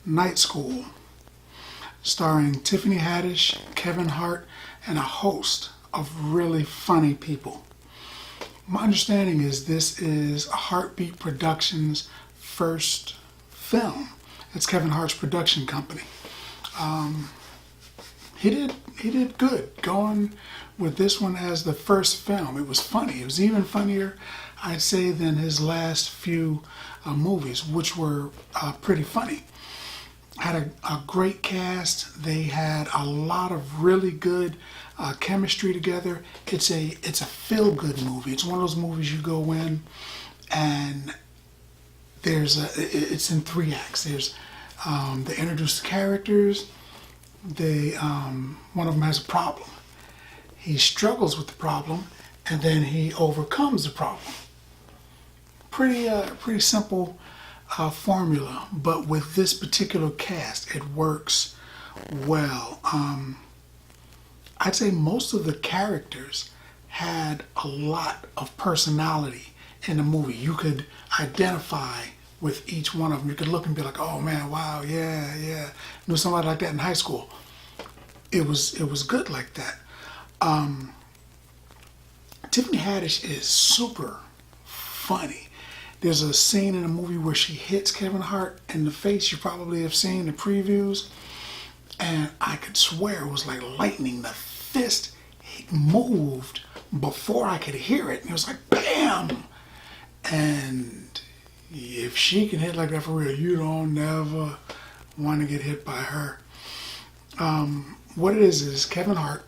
Night School, starring Tiffany Haddish, Kevin Hart, and a host of really funny people. My understanding is this is Heartbeat Productions' first film. It's Kevin Hart's production company. He did good going with this one as the first film. It was funny. It was even funnier, I'd say, than his last few movies, which were pretty funny. Had a great cast. They had a lot of really good chemistry together. It's a feel-good movie. It's one of those movies you go in and it's in 3 acts. There's they introduce the characters. One of them has a problem. He struggles with the problem, and then he overcomes the problem. Pretty simple formula, but with this particular cast, it works well. I'd say most of the characters had a lot of personality in the movie. You could identify with each one of them. You could look and be like, oh man, wow, yeah. Knew somebody like that in high school. It was good like that. Tiffany Haddish is super funny. There's a scene in the movie where she hits Kevin Hart in the face. You probably have seen the previews. And I could swear it was like lightning. The fist moved before I could hear it. And it was like, bam! And if she can hit like that for real, you don't never want to get hit by her. What it is Kevin Hart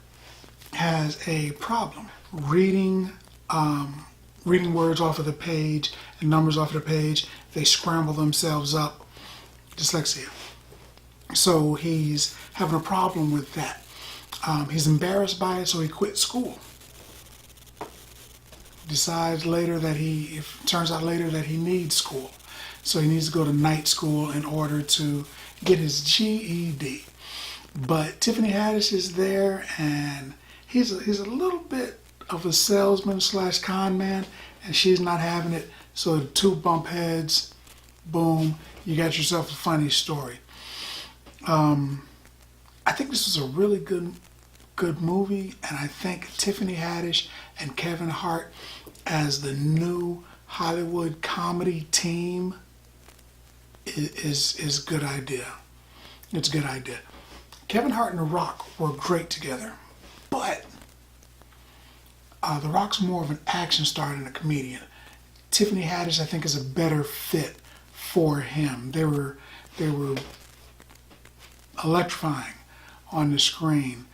has a problem reading words off of the page and numbers off of the page. They scramble themselves up. Dyslexia. So he's having a problem with that. He's embarrassed by it, so he quit school. Decides later that turns out later that he needs school. So he needs to go to night school in order to get his GED. But Tiffany Haddish is there, and he's a little bit of a salesman / con man, and she's not having it. So the two bump heads, boom, you got yourself a funny story. I think this was a really good movie, and I think Tiffany Haddish and Kevin Hart as the new Hollywood comedy team is a good idea. It's a good idea. Kevin Hart and The Rock were great together, but The Rock's more of an action star than a comedian. Tiffany Haddish, I think, is a better fit for him. They were electrifying on the screen.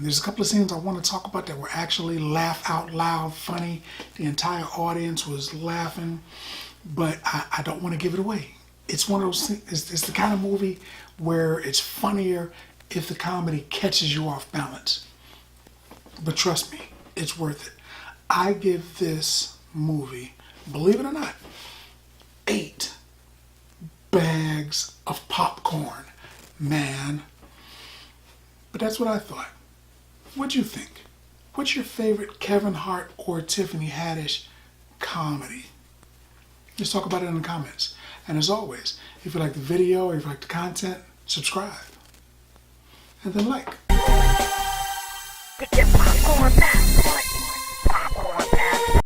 There's a couple of scenes I want to talk about that were actually laugh out loud funny. The entire audience was laughing, but I don't want to give it away. It's one of those things. It's the kind of movie where it's funnier if the comedy catches you off balance. But trust me, it's worth it. I give this movie, believe it or not, 8 bags of popcorn. Man. But that's what I thought. What'd you think? What's your favorite Kevin Hart or Tiffany Haddish comedy? Just talk about it in the comments. And as always, if you like the video or if you like the content, subscribe. And then like.